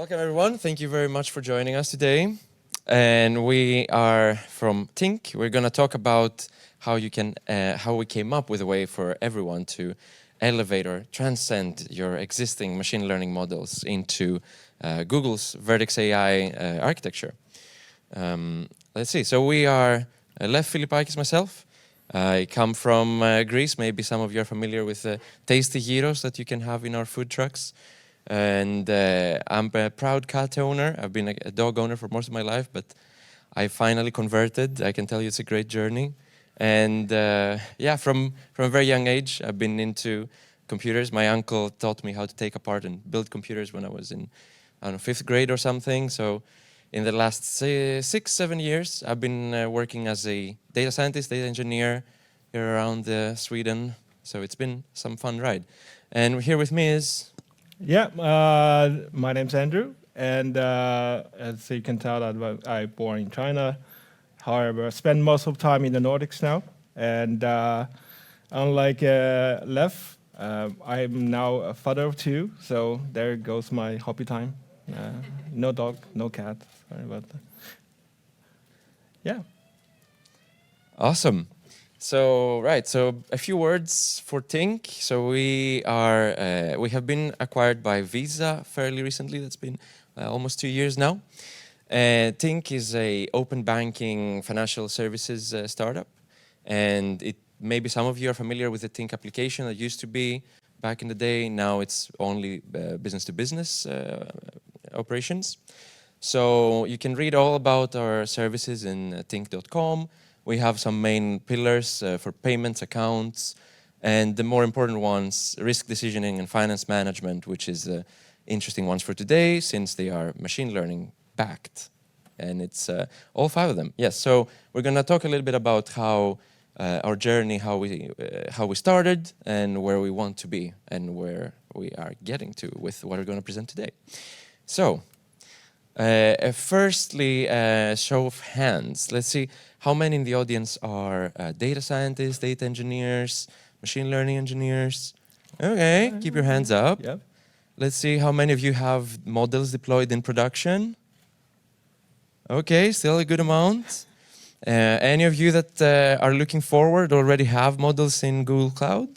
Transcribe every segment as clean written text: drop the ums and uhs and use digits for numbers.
Welcome everyone. Thank you very much for joining us today. And we are from Tink. We're going to talk about how we came up with a way for everyone to elevate or transcend your existing machine learning models into Google's Vertex AI architecture. Let's see. So we are Lef Filippakis, myself. I come from Greece. Maybe some of you are familiar with the tasty gyros that you can have in our food trucks. And I'm a proud cat owner. I've been a dog owner for most of my life, but I finally converted. I can tell you it's a great journey. And yeah, from a very young age, I've been into computers. My uncle taught me how to take apart and build computers when I was in, I don't know, 5th grade or something. So in the last 6-7 years, I've been working as a data scientist, data engineer here around Sweden. So it's been some fun ride. And here with me is... Yeah, my name's Andrew, and as you can tell, I born in China. However, I spend most of the time in the Nordics now. And unlike Lef, I'm now a father of 2, so there goes my hobby time. No dog, no cat. Sorry about that. Yeah. Awesome. So, right, so a few words for Tink. So we have been acquired by Visa fairly recently. That's been almost 2 years now. Tink is a open banking financial services startup. And maybe some of you are familiar with the Tink application that used to be back in the day. Now it's only business-to-business operations. So you can read all about our services in tink.com. We have some main pillars for payments, accounts, and the more important ones, risk decisioning and finance management, which is interesting ones for today since they are machine learning backed. And it's all 5 of them. Yes, so we're going to talk a little bit about how our journey, how we started and where we want to be and where we are getting to with what we're going to present today. So, firstly, show of hands. Let's see how many in the audience are data scientists, data engineers, machine learning engineers. Okay, keep your hands up. Yep. Let's see how many of you have models deployed in production. Okay, still a good amount. Any of you that are looking forward already have models in Google Cloud?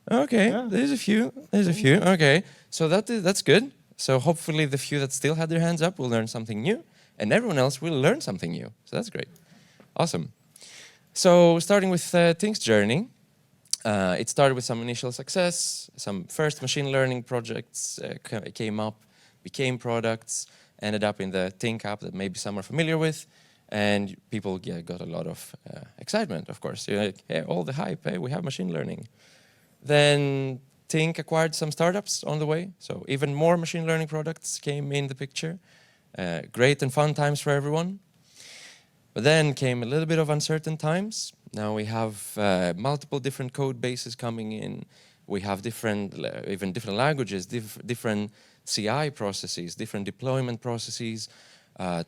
Okay, Yeah. There's a few. Okay, so that's good. So hopefully the few that still had their hands up will learn something new, and everyone else will learn something new. So that's great. Awesome. So starting with Tink's journey, it started with some initial success. Some first machine learning projects came up, became products, ended up in the Tink app that maybe some are familiar with, and people got a lot of excitement, of course. You're like, hey, all the hype, hey, we have machine learning. Then Tink acquired some startups on the way, so even more machine learning products came in the picture. Great and fun times for everyone. But then came a little bit of uncertain times. Now we have multiple different code bases coming in. We have even different languages, different CI processes, different deployment processes.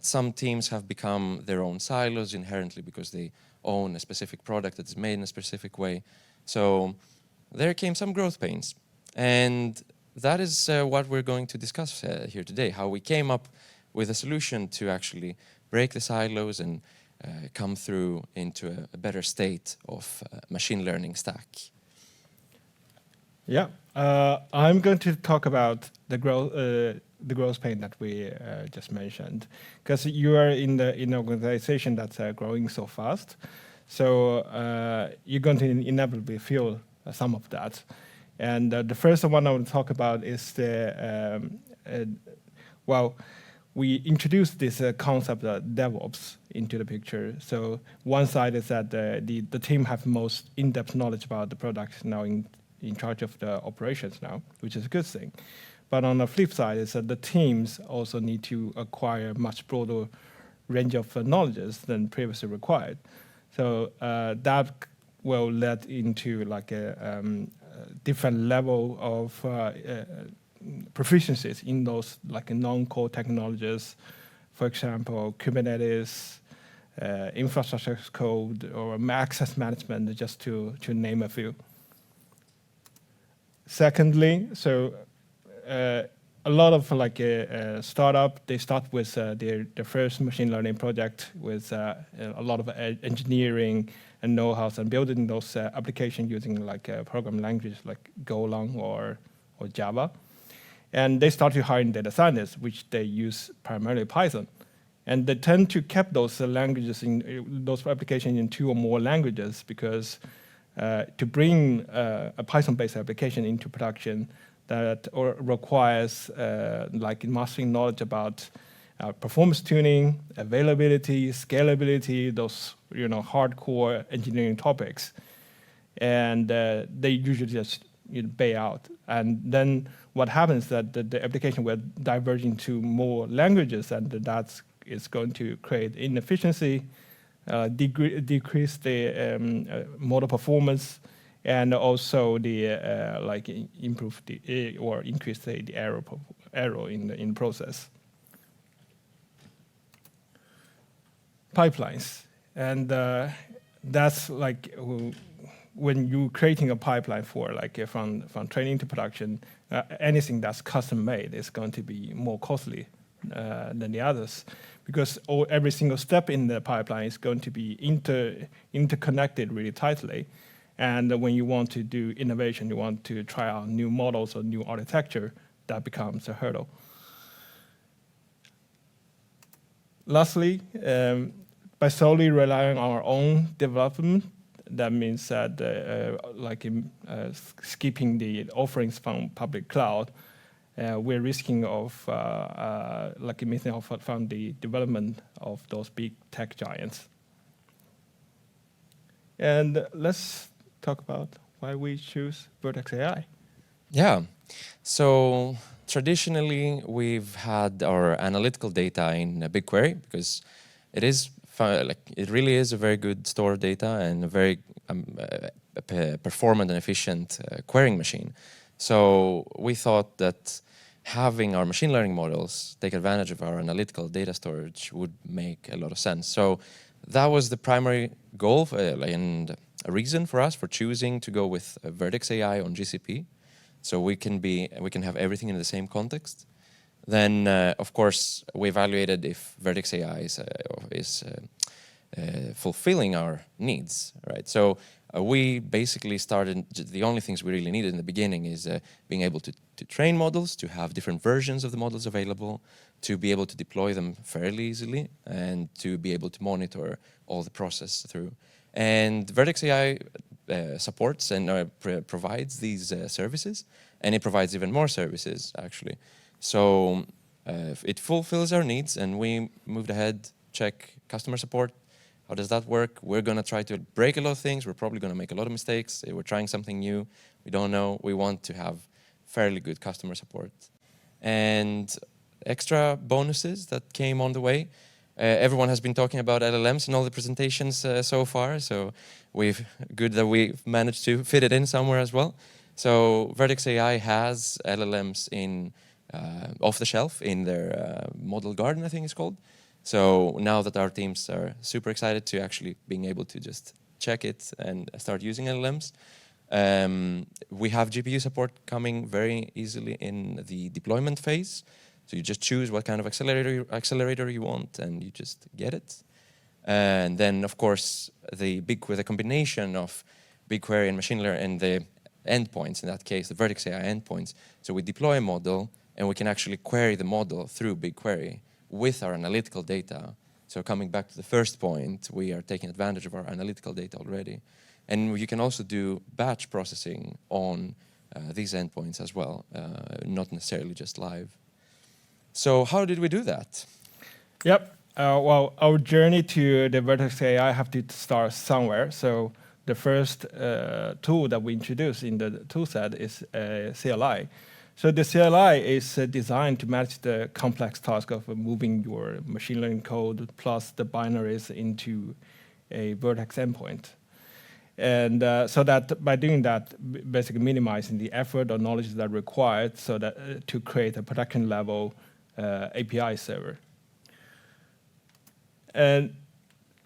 Some teams have become their own silos inherently because they own a specific product that is made in a specific way. So there came some growth pains. And that is what we're going to discuss here today, how we came up with a solution to actually break the silos and come through into a better state of machine learning stack. Yeah. I'm going to talk about the growth pain that we just mentioned, because you are in an organization that's growing so fast. So you're going to inevitably feel some of that. And the first one I want to talk about is we introduced this concept of DevOps into the picture. So one side is that the team have most in-depth knowledge about the product now in charge of the operations now, which is a good thing. But on the flip side is that the teams also need to acquire much broader range of knowledges than previously required. So that will lead into like a different level of proficiencies in those like non-core technologies, for example, Kubernetes, infrastructure as code, or access management, just to name a few. Secondly, so a lot of like a startup, they start with their first machine learning project with a lot of engineering and know-hows and building those applications using like programming languages like Golang or Java. And they start to hire data scientists, which they use primarily Python. And they tend to keep those languages in those applications in 2 or more languages because to bring a Python-based application into production that requires like mastering knowledge about performance tuning, availability, scalability, those hardcore engineering topics, and they usually just pay out. And then what happens is that the application will diverge into more languages, and that is going to create inefficiency, decrease the model performance, and also the like improve the or increase the error in the process. Pipelines, and that's like when you're creating a pipeline for like from training to production, anything that's custom made is going to be more costly than the others, because every single step in the pipeline is going to be interconnected really tightly. And when you want to do innovation, you want to try out new models or new architecture, that becomes a hurdle. Lastly, by solely relying on our own development, that means that skipping the offerings from public cloud, we're risking of missing out from the development of those big tech giants. And let's talk about why we choose Vertex AI. Yeah, so traditionally we've had our analytical data in BigQuery because it really is a very good store of data and a very performant and efficient querying machine. So we thought that having our machine learning models take advantage of our analytical data storage would make a lot of sense. So that was the primary goal and a reason for us for choosing to go with Vertex AI on GCP. So we can have everything in the same context. Then, of course, we evaluated if Vertex AI is fulfilling our needs, right? So we basically started, the only things we really needed in the beginning is being able to train models, to have different versions of the models available, to be able to deploy them fairly easily, and to be able to monitor all the process through. And Vertex AI supports and provides these services, and it provides even more services, actually. So it fulfills our needs, and we moved ahead, check customer support. How does that work? We're going to try to break a lot of things. We're probably going to make a lot of mistakes. We're trying something new. We don't know. We want to have fairly good customer support. And extra bonuses that came on the way. Everyone has been talking about LLMs in all the presentations so far, so good that we've managed to fit it in somewhere as well. So Vertex AI has LLMs in off the shelf in their model garden, I think it's called. So now that our teams are super excited to actually being able to just check it and start using LLMs, we have GPU support coming very easily in the deployment phase. So you just choose what kind of accelerator you want, and you just get it. And then, of course, with a combination of BigQuery and machine learning and the endpoints, in that case, the Vertex AI endpoints. So we deploy a model, and we can actually query the model through BigQuery with our analytical data. So coming back to the first point, we are taking advantage of our analytical data already. And you can also do batch processing on these endpoints as well, not necessarily just live. So how did we do that? Yep. Well, our journey to the Vertex AI have to start somewhere. So the first tool that we introduced in the toolset is CLI. So the CLI is designed to manage the complex task of moving your machine learning code plus the binaries into a Vertex endpoint. And so that by doing that, basically minimizing the effort or knowledge that required so that to create a production level API server. And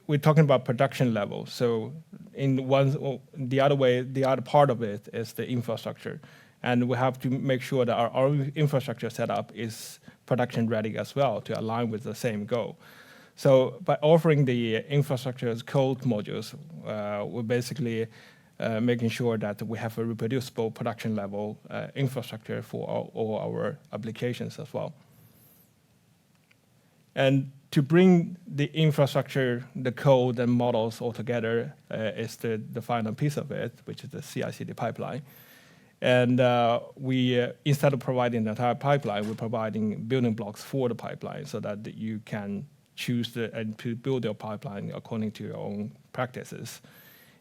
we're talking about production level. So the other part of it is the infrastructure. And we have to make sure that our infrastructure setup is production ready as well to align with the same goal. So by offering the infrastructure as code modules, we're basically making sure that we have a reproducible production level infrastructure for all our applications as well. And to bring the infrastructure, the code, and models all together is the final piece of it, which is the CI/CD pipeline. And we, instead of providing the entire pipeline, we're providing building blocks for the pipeline so that you can choose and to build your pipeline according to your own practices.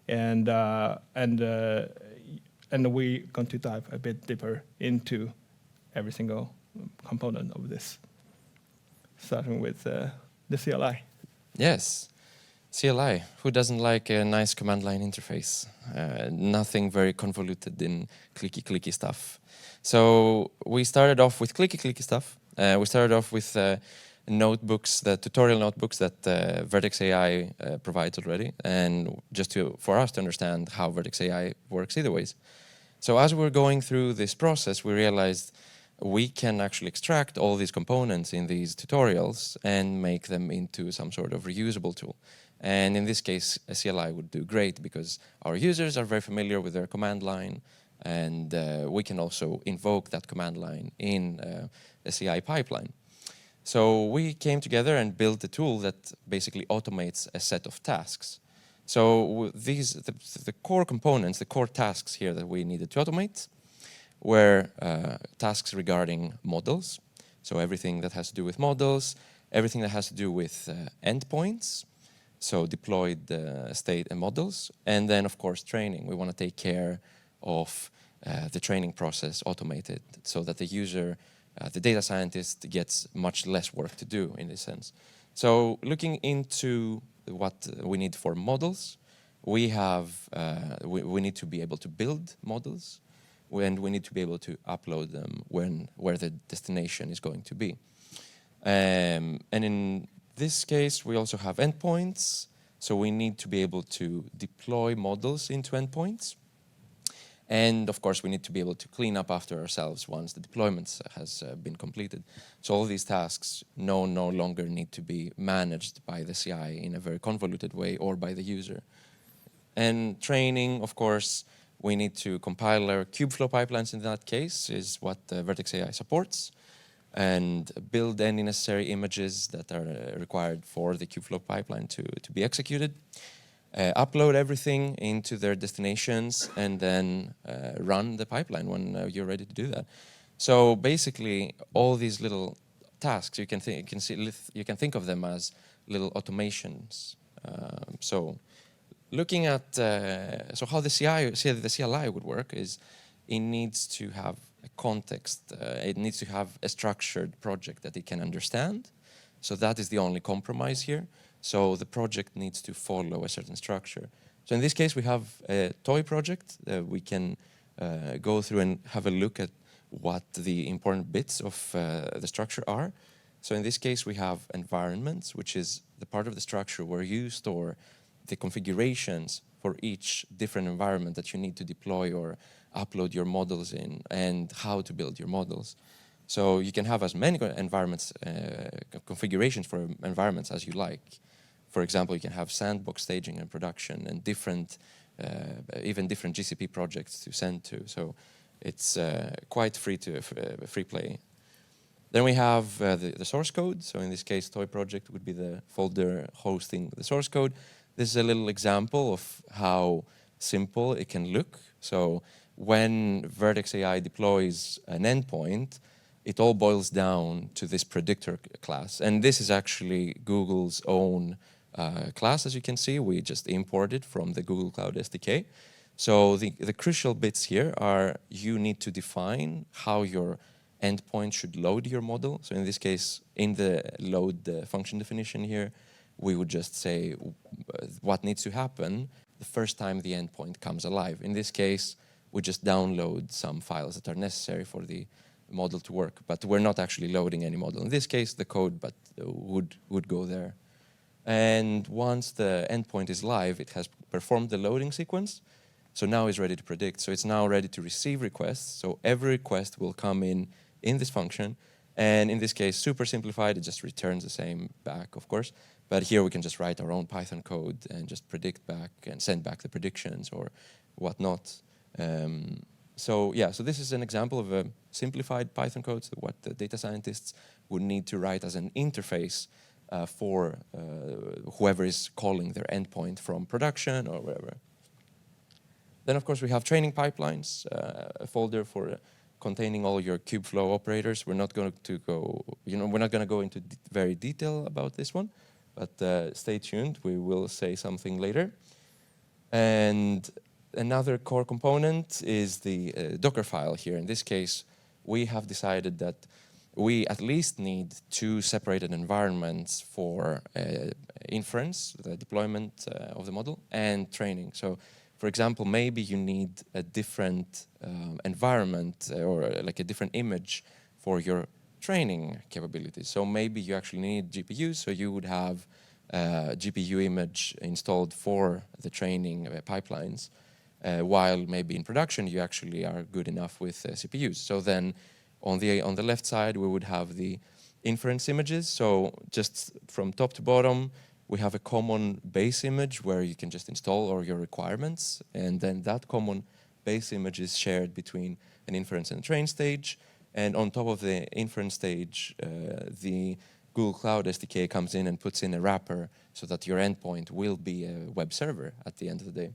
And we're going to dive a bit deeper into every single component of this, starting with the CLI. Yes, CLI. Who doesn't like a nice command line interface? Nothing very convoluted in clicky stuff. So we started off with clicky stuff. We started off with notebooks, the tutorial notebooks that Vertex AI provides already, and just for us to understand how Vertex AI works either ways. So as we were going through this process, we realized we can actually extract all these components in these tutorials and make them into some sort of reusable tool. And in this case, a CLI would do great because our users are very familiar with their command line, and we can also invoke that command line in a CI pipeline. So we came together and built a tool that basically automates a set of tasks. So the core components, the core tasks here that we needed to automate were tasks regarding models. So everything that has to do with models, everything that has to do with endpoints, so deployed state and models, and then of course training. We want to take care of the training process automated so that the user, the data scientist, gets much less work to do in this sense. So looking into what we need for models, we need to be able to build models, and we need to be able to upload them where the destination is going to be. And in this case, we also have endpoints, so we need to be able to deploy models into endpoints. And of course, we need to be able to clean up after ourselves once the deployment has been completed. So all these tasks no longer need to be managed by the CI in a very convoluted way or by the user. And training, of course, we need to compile our Kubeflow pipelines in that case, is what Vertex AI supports, and build any necessary images that are required for the Kubeflow pipeline to be executed. Upload everything into their destinations, and then run the pipeline when you're ready to do that. So basically, all these little tasks, you can think of them as little automations. So looking at so how the CLI would work is it needs to have a context. It needs to have a structured project that it can understand. So that is the only compromise here. So the project needs to follow a certain structure. So in this case, we have a toy project. We can go through and have a look at what the important bits of the structure are. So in this case, we have environments, which is the part of the structure where you store the configurations for each different environment that you need to deploy or upload your models in, and how to build your models. So you can have as many environments, configurations for environments as you like. For example, you can have sandbox staging and production, and even different GCP projects to send to. So it's quite free play. Then we have the source code. So in this case, toy project would be the folder hosting the source code. This is a little example of how simple it can look. So when Vertex AI deploys an endpoint, it all boils down to this predictor class. And this is actually Google's own class, as you can see. We just imported from the Google Cloud SDK. So the crucial bits here are you need to define how your endpoint should load your model. So in this case, in the load function definition here, we would just say what needs to happen the first time the endpoint comes alive. In this case, we just download some files that are necessary for the model to work, but we're not actually loading any model. In this case, the code would go there. And once the endpoint is live, it has performed the loading sequence. So now it's ready to predict. So it's now ready to receive requests. So every request will come in this function. And in this case, super simplified, it just returns the same back, of course. But here we can just write our own Python code and just predict back and send back the predictions or whatnot. So yeah, so this is an example of a simplified Python code, so what the data scientists would need to write as an interface for whoever is calling their endpoint from production or wherever. Then of course we have training pipelines, a folder for containing all your Kubeflow operators. We're not going to go, we're not going to go into very detail about this one, but stay tuned. We will say something later. And another core component is the Docker file here. In this case, we have decided that we at least need 2 separated environments for inference, the deployment of the model, and training. So, for example, maybe you need a different environment or like a different image for your training capabilities. So maybe you actually need GPUs, so you would have a GPU image installed for the training pipelines, while maybe in production you actually are good enough with CPUs. So then on the left side we would have the inference images. So just from top to bottom we have a common base image where you can just install all your requirements, and then that common base image is shared between an inference and a train stage. And on top of the inference stage, the Google Cloud SDK comes in and puts in a wrapper so that your endpoint will be a web server at the end of the day.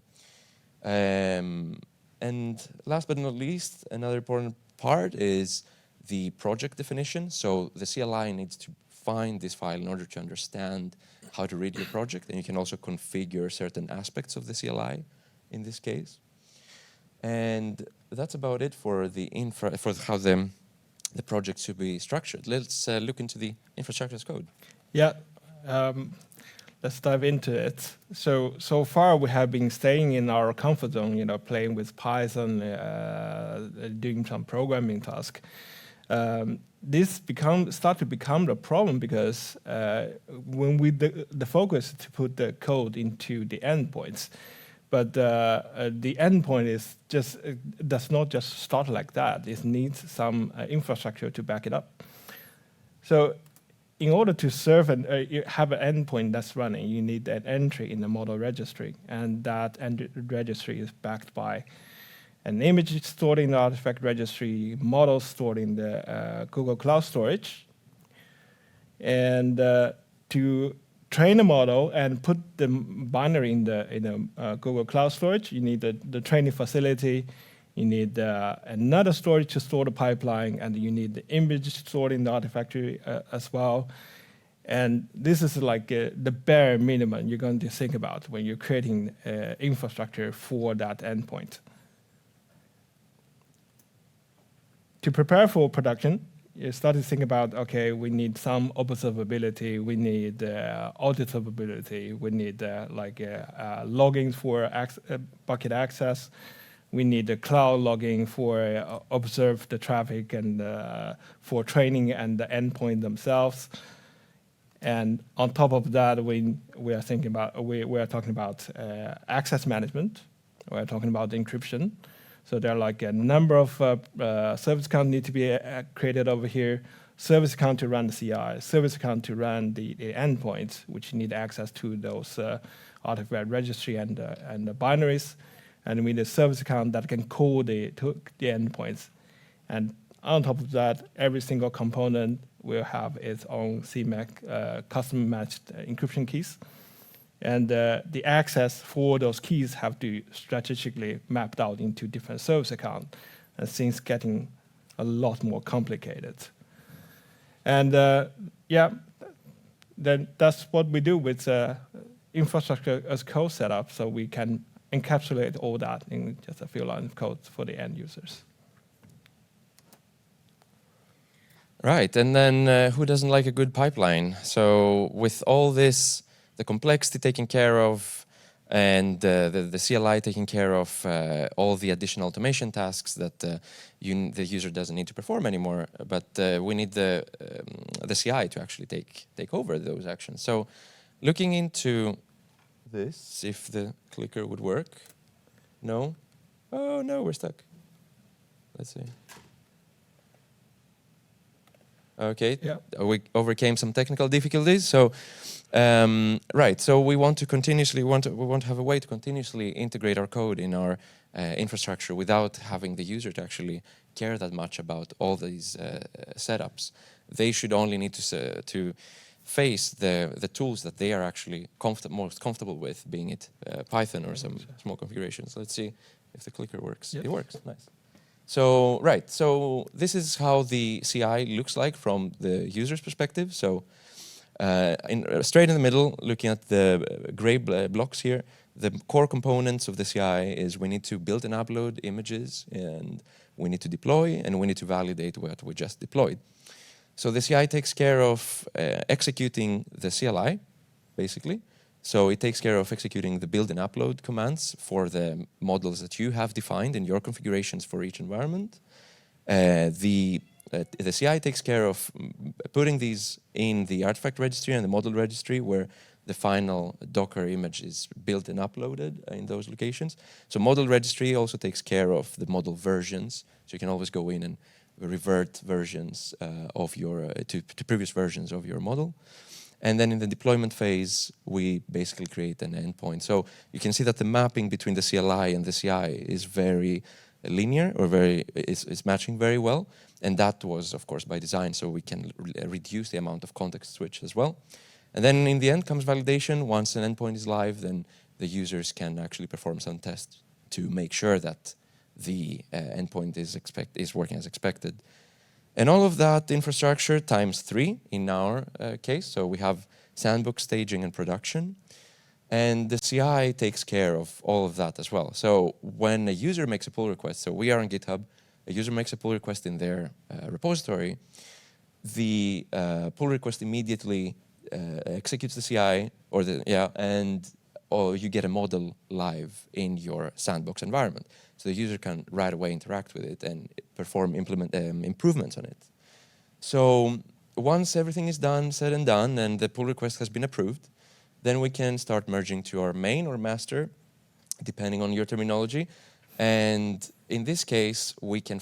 And last but not least, another important part is the project definition. So the CLI needs to find this file in order to understand how to read your project, and you can also configure certain aspects of the CLI in this case. And that's about it for the how the project should be structured. Let's look into the infrastructure as code. Yeah, let's dive into it. So far we have been staying in our comfort zone, playing with Python, doing some programming task. This start to become the problem because when the focus is to put the code into the endpoints, but the endpoint is does not just start like that. It needs some infrastructure to back it up. So in order to serve and have an endpoint that's running, you need an entry in the model registry, and that registry is backed by an image stored in the artifact registry, models stored in the Google Cloud Storage. And to train a model and put the binary in the Google Cloud Storage, you need the training facility, you need another storage to store the pipeline, and you need the image stored in the artifactory as well. And this is like the bare minimum you're going to think about when you're creating infrastructure for that endpoint. To prepare for production, you start to think about, okay, we need some observability, we need auditability, we need logging for bucket access, we need the cloud logging for observe the traffic and for training and the endpoint themselves. And on top of that, we are talking about access management. We are talking about encryption. So there are like a number of service accounts need to be created over here. Service account to run the CI, service account to run the endpoints, which need access to those artifact registry and the binaries. And we need a service account that can call the endpoints. And on top of that, every single component will have its own CMAC custom matched encryption keys. And the access for those keys have to strategically mapped out into different service accounts, and things getting a lot more complicated. And then that's what we do with infrastructure as code setup, so we can encapsulate all that in just a few lines of code for the end users. Right, and then who doesn't like a good pipeline? So with all this, the complexity taken care of, and the CLI taking care of all the additional automation tasks that the user doesn't need to perform anymore, but we need the CI to actually take over those actions. So looking into this, if the clicker would work. No? Oh no, we're stuck. Let's see. Okay, Yeah. we overcame some technical difficulties. So, right. So we want to continuously we want to have a way to continuously integrate our code in our infrastructure without having the user to actually care that much about all these setups. They should only need to face the tools that they are actually most comfortable with, being it Python or some small configurations. Let's see if the clicker works. Yep. It works. Nice. So, right, so this is how the CI looks like from the user's perspective. So, straight in the middle, looking at the gray blocks here, the core components of the CI is we need to build and upload images, and we need to deploy, and we need to validate what we just deployed. So the CI takes care of executing the CLI, basically. So it takes care of executing the build and upload commands for the models that you have defined in your configurations for each environment. The CI takes care of putting these in the artifact registry and the model registry where the final Docker image is built and uploaded in those locations. So model registry also takes care of the model versions. So you can always go in and revert versions of your to previous versions of your model. And then in the deployment phase, we basically create an endpoint. So you can see that the mapping between the CLI and the CI is very linear, or is matching very well. And that was, of course, by design, so we can reduce the amount of context switch as well. And then in the end comes validation. Once an endpoint is live, then the users can actually perform some tests to make sure that the endpoint is working as expected. And all of that infrastructure times 3 in our case. So we have sandbox, staging, and production. And the CI takes care of all of that as well. So when a user makes a pull request, so we are on GitHub, a user makes a pull request in their repository, the pull request immediately executes the CI, or you get a model live in your sandbox environment. So the user can right away interact with it and perform improvements on it. So once everything is said and done, and the pull request has been approved, then we can start merging to our main or master, depending on your terminology. And in this case, we can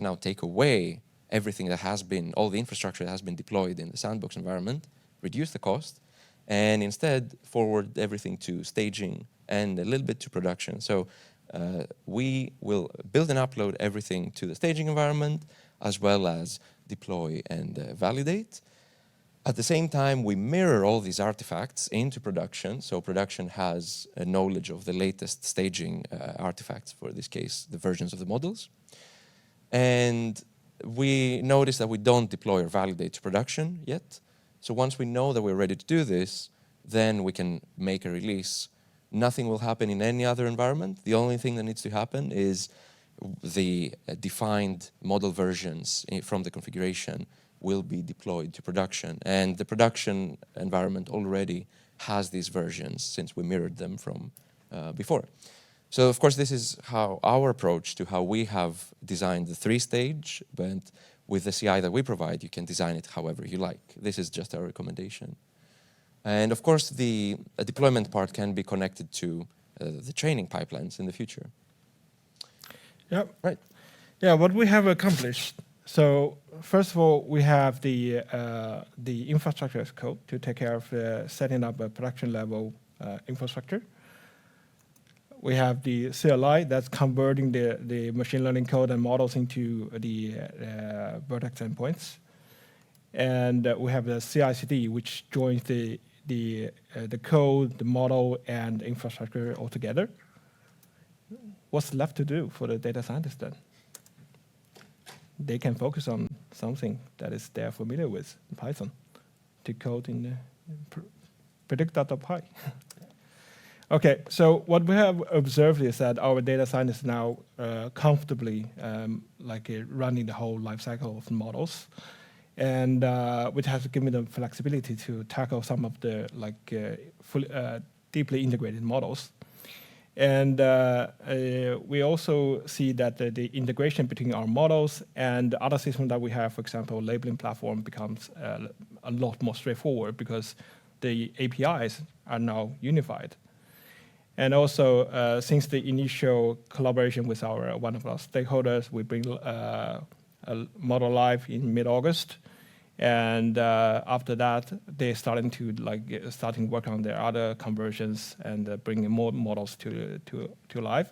now take away everything that has been, all the infrastructure that has been deployed in the sandbox environment, reduce the cost, and instead forward everything to staging and a little bit to production. So we will build and upload everything to the staging environment, as well as deploy and validate. At the same time, we mirror all these artifacts into production. So production has a knowledge of the latest staging artifacts, for this case, the versions of the models. And we notice that we don't deploy or validate to production yet. So once we know that we're ready to do this, then we can make a release. Nothing will happen in any other environment. The only thing that needs to happen is the defined model versions from the configuration will be deployed to production. And the production environment already has these versions since we mirrored them from before. So of course, this is how our approach to how we have designed the 3-stage, but with the CI that we provide, you can design it however you like. This is just our recommendation. And of course, the deployment part can be connected to the training pipelines in the future. Yeah. Right. Yeah, what we have accomplished. So first of all, we have the infrastructure as code to take care of setting up a production level infrastructure. We have the CLI that's converting the machine learning code and models into the Vertex endpoints. And we have the CI/CD, which joins the code, the model, and infrastructure all together. What's left to do for the data scientist then? They can focus on something that is they're familiar with, Python, to code in predict.py. Okay, so what we have observed is that our data scientists now comfortably running the whole life cycle of models, and which has given them flexibility to tackle some of the deeply integrated models. And we also see that the integration between our models and the other systems that we have, for example, labeling platform, becomes a lot more straightforward because the APIs are now unified. And also, since the initial collaboration with one of our stakeholders, we bring a model live in mid-August. And after that, they're starting to starting work on their other conversions and bringing more models to live.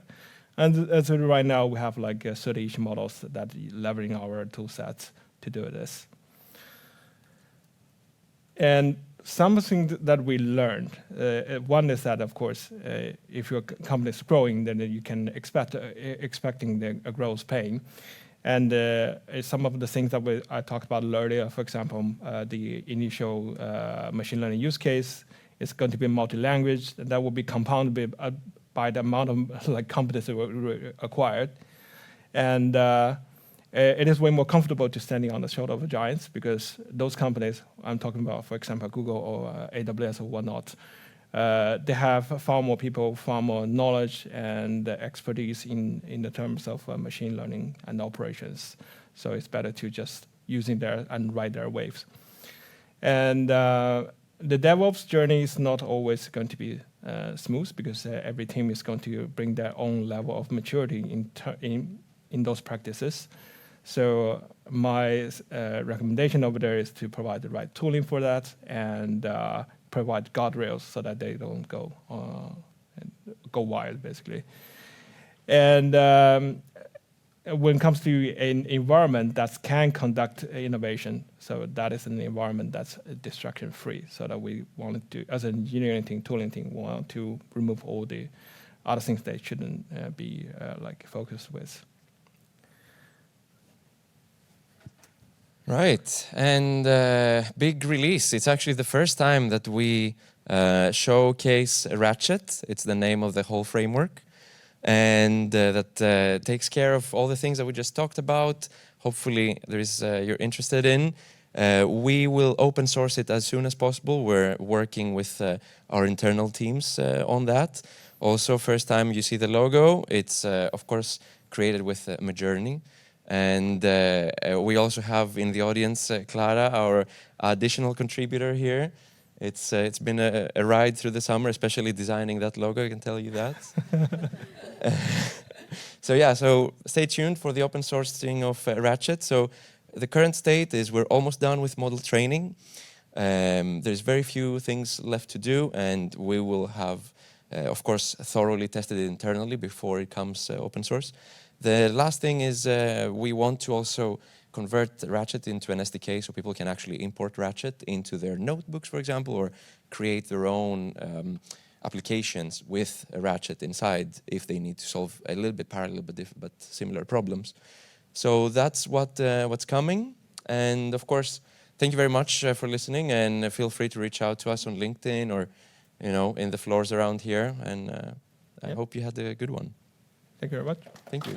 And as of right now, we have like 30-ish models that leveraging our tool sets to do this. And something that we learned, one is that, of course, if your company is growing, then you can expecting a growth pain. And some of the things that I talked about earlier, for example, the initial machine learning use case is going to be multi-language, and that will be compounded by the amount of like competence acquired. And it is way more comfortable to standing on the shoulder of giants, because those companies, I'm talking about, for example, Google or AWS or whatnot, they have far more people, far more knowledge and expertise in the terms of machine learning and operations. So it's better to just using there and ride their waves. And the DevOps journey is not always going to be smooth, because every team is going to bring their own level of maturity in those practices. So my recommendation over there is to provide the right tooling for that and provide guardrails so that they don't go wild, basically. And when it comes to an environment that can conduct innovation, so that is an environment that's distraction-free, so that we wanted to, as an engineering team, tooling team, we want to remove all the other things they shouldn't be like focused with. Right, and big release. It's actually the first time that we showcase Ratchet. It's the name of the whole framework. And that takes care of all the things that we just talked about. Hopefully you're interested in. We will open source it as soon as possible. We're working with our internal teams on that. Also, first time you see the logo, it's of course created with Midjourney. And we also have in the audience Clara, our additional contributor here. It's been a ride through the summer, especially designing that logo, I can tell you that. So yeah, so stay tuned for the open sourcing of Ratchet. So the current state is we're almost done with model training. There's very few things left to do, and we will have, of course, thoroughly tested it internally before it comes open source. The last thing is we want to also convert Ratchet into an SDK so people can actually import Ratchet into their notebooks, for example, or create their own applications with a Ratchet inside if they need to solve a little bit parallel but similar problems. So that's what's coming. And of course, thank you very much for listening, and feel free to reach out to us on LinkedIn or in the floors around here. And I hope you had a good one. Thank you very much. Thank you.